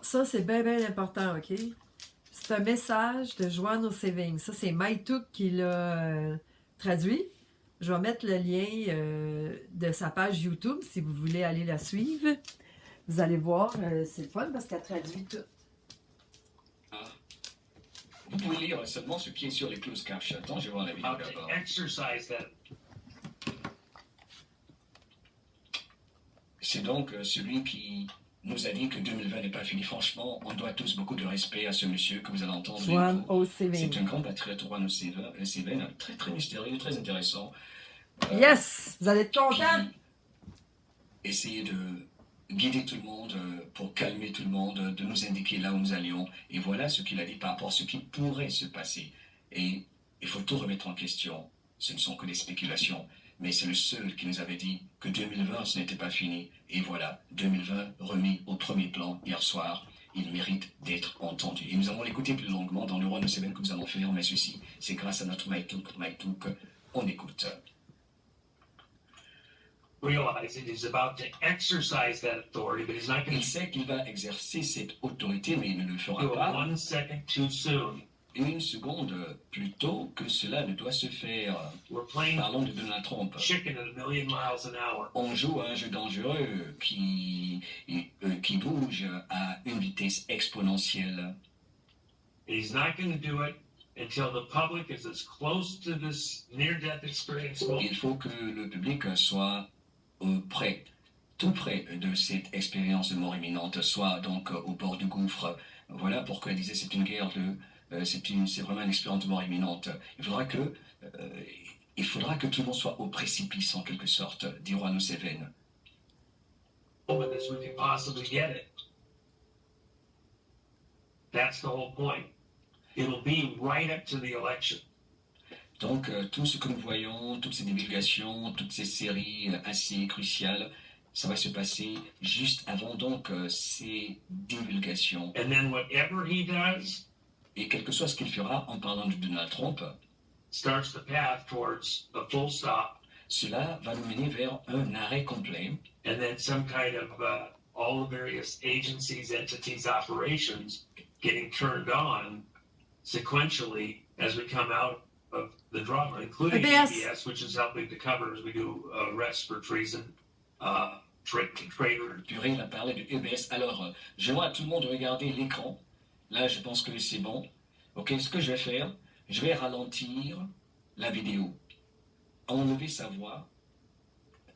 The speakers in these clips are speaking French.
ça, c'est bien, bien important, OK? C'est un message de Joanne au Saving. Ça, c'est MyTook qui l'a traduit. Je vais mettre le lien de sa page YouTube si vous voulez aller la suivre. Vous allez voir, c'est le fun parce qu'elle traduit tout. Vous pouvez lire seulement ce qui est sur les closed captions. Attends, je vais voir la vidéo d'abord. C'est donc celui qui nous a dit que 2020 n'est pas fini. Franchement, on doit tous beaucoup de respect à ce monsieur que vous allez entendre. Joanne au Saving. C'est un grand patriote, Joanne au Saving, très très mystérieux, très intéressant. Yes! Vous allez être content! Essayer de guider tout le monde, pour calmer tout le monde, de nous indiquer là où nous allions. Et voilà ce qu'il a dit par rapport à ce qui pourrait se passer. Et il faut tout remettre en question. Ce ne sont que des spéculations. Mais c'est le seul qui nous avait dit que 2020, ce n'était pas fini. Et voilà, 2020 remis au premier plan hier soir. Il mérite d'être entendu. Et nous allons l'écouter plus longuement dans le Roi de Semaine que nous allons faire. Mais ceci, c'est grâce à notre MyTook. On écoute. Il sait qu'il va exercer cette autorité, mais il ne le fera pas une seconde plus tôt que cela ne doit se faire. Parlons de Donald Trump. On joue à un jeu dangereux qui bouge à une vitesse exponentielle. Il faut que le public soit près, tout près de cette expérience de mort imminente, soit donc au bord du gouffre. Voilà pourquoi elle disait c'est une guerre c'est vraiment une expérience de mort imminente. Il faudra que tout le monde soit au précipice en quelque sorte, dit Juan Seven. That's the whole point. It'll be right up to the election. Donc, tout ce que nous voyons, toutes ces divulgations, toutes ces séries assez cruciales, ça va se passer juste avant donc ces divulgations. And then whatever he does, et quel que soit ce qu'il fera en parlant de Donald Trump, starts the path towards a full stop. Cela va nous mener vers un arrêt complet. And then some kind of all the various agencies, entities, operations getting turned on sequentially as we come out of the drama, including EBS, which is helping to cover as we do arrests for treason, traitor. Purée, il a parlé de EBS. Alors, j'aimerais à tout le monde de regarder l'écran. Là, je pense que c'est bon. Ok, ce que je vais faire, je vais ralentir la vidéo, enlever sa voix.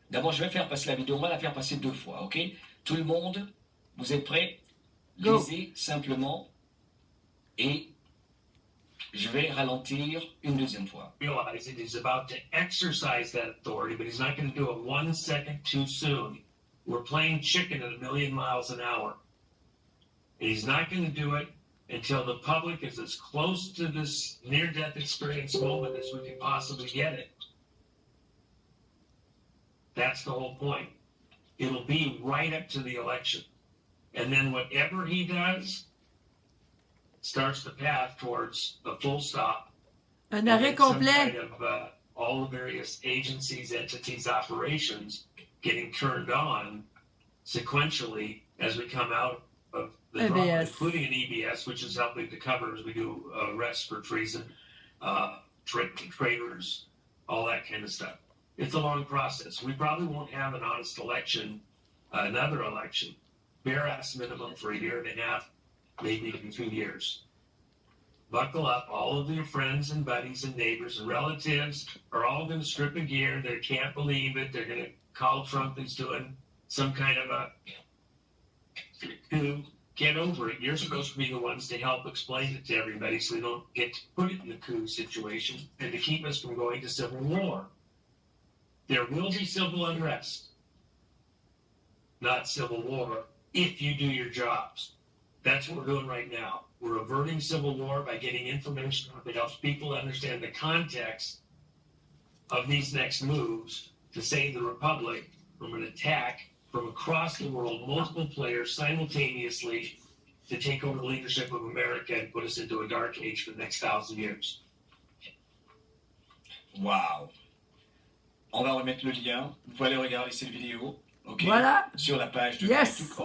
D'abord, je vais faire passer la vidéo. On va la faire passer 2 fois, ok? Tout le monde, vous êtes prêts? Lisez simplement et je vais ralentir une 2e fois. Realize it is about to exercise that authority, but he's not going to do it 1 second too soon. We're playing chicken at 1,000,000 miles an hour. And he's not going to do it until the public is as close to this near-death experience moment as we can possibly get it. That's the whole point. It'll be right up to the election. And then whatever he does starts the path towards a full stop. Un arrêt complet. Kind of, all the various agencies, entities, operations getting turned on sequentially as we come out of the drama, including an EBS, which is helping to cover as we do arrests for treason, traitors, all that kind of stuff. It's a long process. We probably won't have an honest election, another election. Bare ass minimum for 1.5 years, maybe even 2 years. Buckle up. All of your friends and buddies and neighbors and relatives are all going to strip of gear. They can't believe it. They're going to call Trump is doing some kind of a coup. Get over it. You're supposed to be the ones to help explain it to everybody so they don't get put in the coup situation and to keep us from going to civil war. There will be civil unrest, not civil war, if you do your jobs. That's what we're doing right now. We're averting civil war by getting information that helps people understand the context of these next moves to save the republic from an attack from across the world, multiple players simultaneously to take over the leadership of America and put us into a dark age for the next 1,000 years. Wow. On va remettre le lien. Vous pouvez aller regarder cette vidéo, ok? Voilà. Sur la page de Yes.